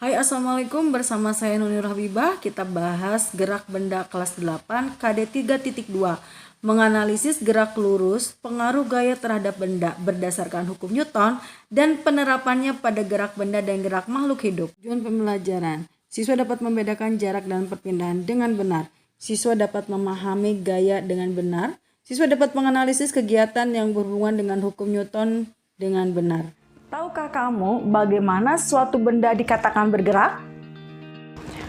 Hai, Assalamualaikum, bersama saya Nuni Habibah. Kita bahas gerak benda kelas 8 KD 3.2, menganalisis gerak lurus, pengaruh gaya terhadap benda berdasarkan hukum Newton dan penerapannya pada gerak benda dan gerak makhluk hidup. Tujuan pembelajaran: siswa dapat membedakan jarak dan perpindahan dengan benar. Siswa dapat memahami gaya dengan benar. Siswa dapat menganalisis kegiatan yang berhubungan dengan hukum Newton dengan benar. Tahukah kamu bagaimana suatu benda dikatakan bergerak?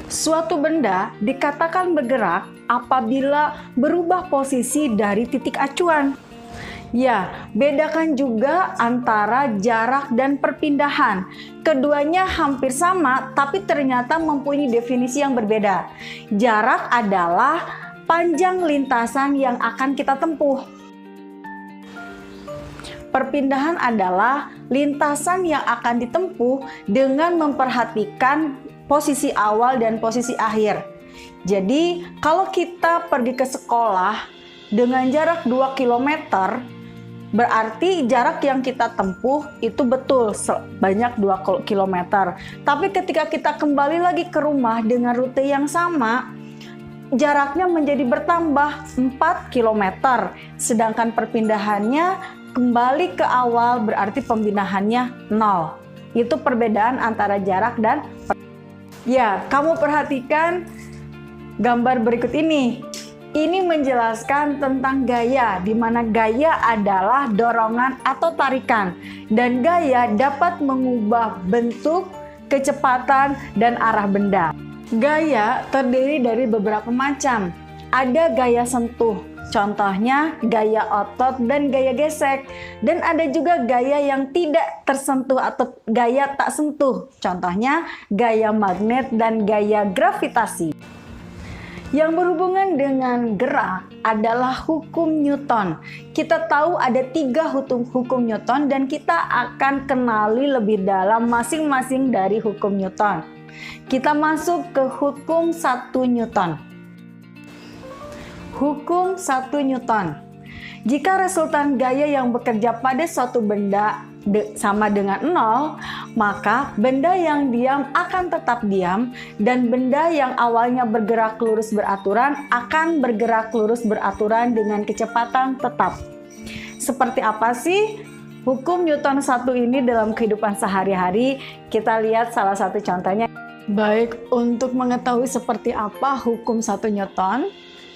Suatu benda dikatakan bergerak apabila berubah posisi dari titik acuan. Ya, bedakan juga antara jarak dan perpindahan. Keduanya hampir sama, tapi ternyata mempunyai definisi yang berbeda. Jarak adalah panjang lintasan yang akan kita tempuh. Perpindahan adalah lintasan yang akan ditempuh dengan memperhatikan posisi awal dan posisi akhir. Jadi, kalau kita pergi ke sekolah dengan jarak 2 km, berarti jarak yang kita tempuh itu betul sebanyak 2 km. Tapi ketika kita kembali lagi ke rumah dengan rute yang sama, jaraknya menjadi bertambah 4 km. Sedangkan perpindahannya kembali ke awal, berarti pembinahannya 0. Itu perbedaan antara jarak dan ya, kamu perhatikan gambar berikut ini. Ini menjelaskan tentang gaya, di mana gaya adalah dorongan atau tarikan, dan gaya dapat mengubah bentuk, kecepatan, dan arah benda. Gaya terdiri dari beberapa macam. Ada gaya sentuh, contohnya gaya otot dan gaya gesek. Dan ada juga gaya yang tidak tersentuh atau gaya tak sentuh, contohnya gaya magnet dan gaya gravitasi. Yang berhubungan dengan gerak adalah hukum Newton. Kita tahu ada 3 hukum Newton dan kita akan kenali lebih dalam masing-masing dari hukum Newton. Kita masuk ke hukum 1 Newton. Hukum 1 Newton. Jika resultan gaya yang bekerja pada suatu benda sama dengan 0, maka benda yang diam akan tetap diam dan benda yang awalnya bergerak lurus beraturan akan bergerak lurus beraturan dengan kecepatan tetap. Seperti apa sih hukum Newton 1 ini dalam kehidupan sehari-hari? Kita lihat salah satu contohnya. Baik, untuk mengetahui seperti apa hukum 1 Newton,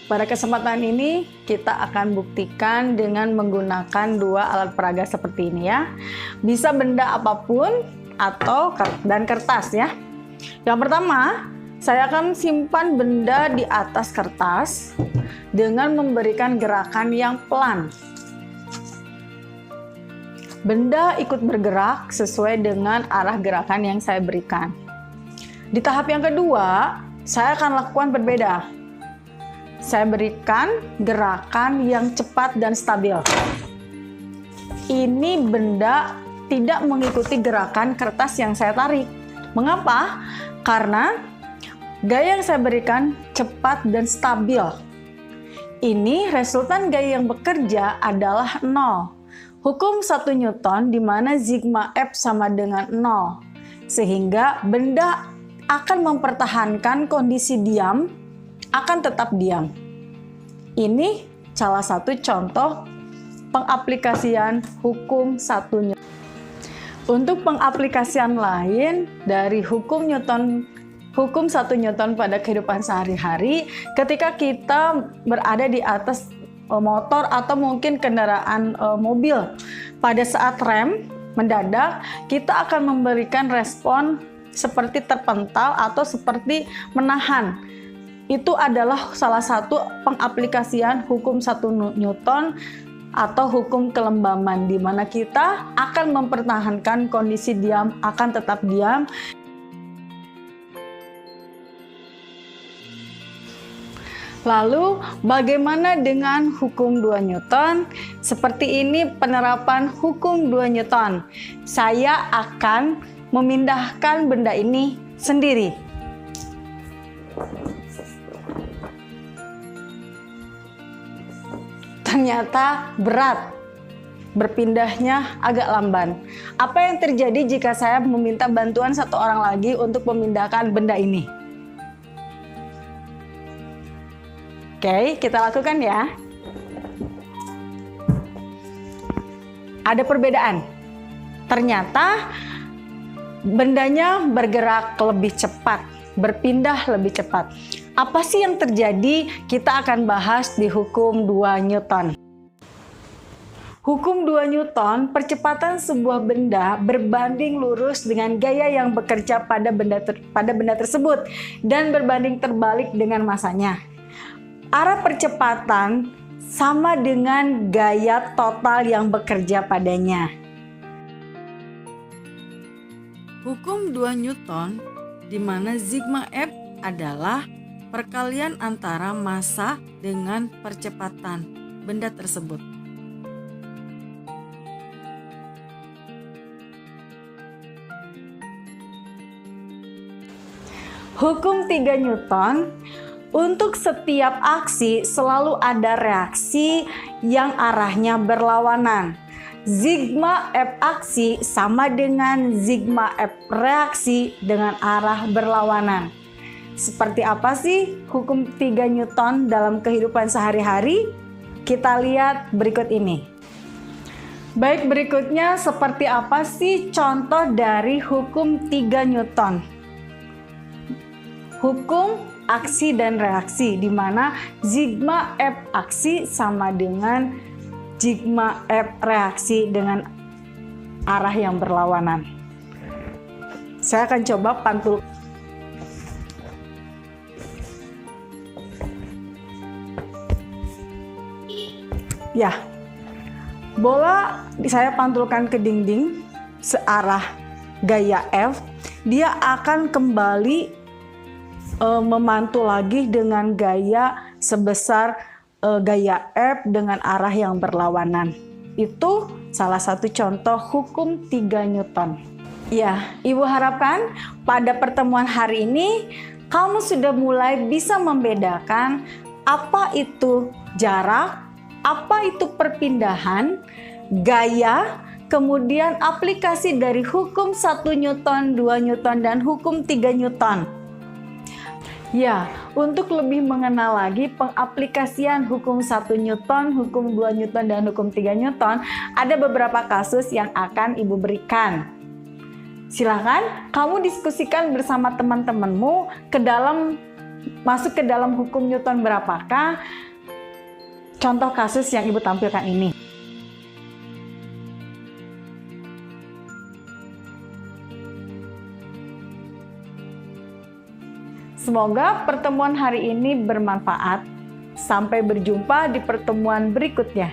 pada kesempatan ini kita akan buktikan dengan menggunakan 2 alat peraga seperti ini ya. Bisa benda apapun atau dan kertas ya. Yang pertama, saya akan simpan benda di atas kertas dengan memberikan gerakan yang pelan. Benda ikut bergerak sesuai dengan arah gerakan yang saya berikan. Di tahap yang kedua, saya akan lakukan berbeda. Saya berikan gerakan yang cepat dan stabil. Ini benda tidak mengikuti gerakan kertas yang saya tarik. Mengapa? Karena gaya yang saya berikan cepat dan stabil. Ini resultan gaya yang bekerja adalah 0. Hukum 1 Newton di mana sigma F sama dengan 0. Sehingga benda akan mempertahankan kondisi diam, akan tetap diam. Ini salah satu contoh pengaplikasian hukum 1 Newton. Untuk pengaplikasian lain dari hukum 1 Newton pada kehidupan sehari-hari, ketika kita berada di atas motor atau mungkin kendaraan mobil, pada saat rem mendadak, kita akan memberikan respon seperti terpental atau seperti menahan. Itu adalah salah satu pengaplikasian hukum 1 Newton atau hukum kelembaman, di mana kita akan mempertahankan kondisi diam, akan tetap diam. Lalu bagaimana dengan hukum 2 Newton? Seperti ini penerapan hukum 2 Newton. Saya akan memindahkan benda ini sendiri. Ternyata berat. berpindahnya agak lamban. Apa yang terjadi jika saya meminta bantuan satu orang lagi untuk memindahkan benda ini? Oke, kita lakukan ya. Ada perbedaan. Ternyata bendanya bergerak lebih cepat, berpindah lebih cepat. Apa sih yang terjadi? Kita akan bahas di hukum 2 Newton. Hukum 2 Newton, percepatan sebuah benda berbanding lurus dengan gaya yang bekerja pada benda tersebut dan berbanding terbalik dengan masanya. Arah percepatan sama dengan gaya total yang bekerja padanya. Hukum 2 Newton, di mana sigma F adalah perkalian antara massa dengan percepatan benda tersebut. Hukum 3 Newton, untuk setiap aksi selalu ada reaksi yang arahnya berlawanan. Sigma F aksi sama dengan sigma F reaksi dengan arah berlawanan. Seperti apa sih hukum 3 Newton dalam kehidupan sehari-hari? Kita lihat berikut ini. Baik, berikutnya seperti apa sih contoh dari hukum 3 Newton? Hukum aksi dan reaksi, di mana sigma F aksi sama dengan sigma F reaksi dengan arah yang berlawanan. Saya akan coba pantul. Ya, bola saya pantulkan ke dinding searah gaya F, dia akan kembali memantul lagi dengan gaya sebesar gaya F dengan arah yang berlawanan. Itu salah satu contoh hukum 3 Newton. Ya, Ibu harapkan pada pertemuan hari ini kamu sudah mulai bisa membedakan apa itu jarak, apa itu perpindahan, gaya, kemudian aplikasi dari hukum 1 Newton, 2 Newton, dan hukum 3 Newton. Ya, untuk lebih mengenal lagi pengaplikasian hukum 1 Newton, hukum 2 Newton, dan hukum 3 Newton, ada beberapa kasus yang akan Ibu berikan. Silahkan kamu diskusikan bersama teman-temanmu masuk ke dalam hukum Newton berapakah contoh kasus yang Ibu tampilkan ini. Semoga pertemuan hari ini bermanfaat. Sampai berjumpa di pertemuan berikutnya.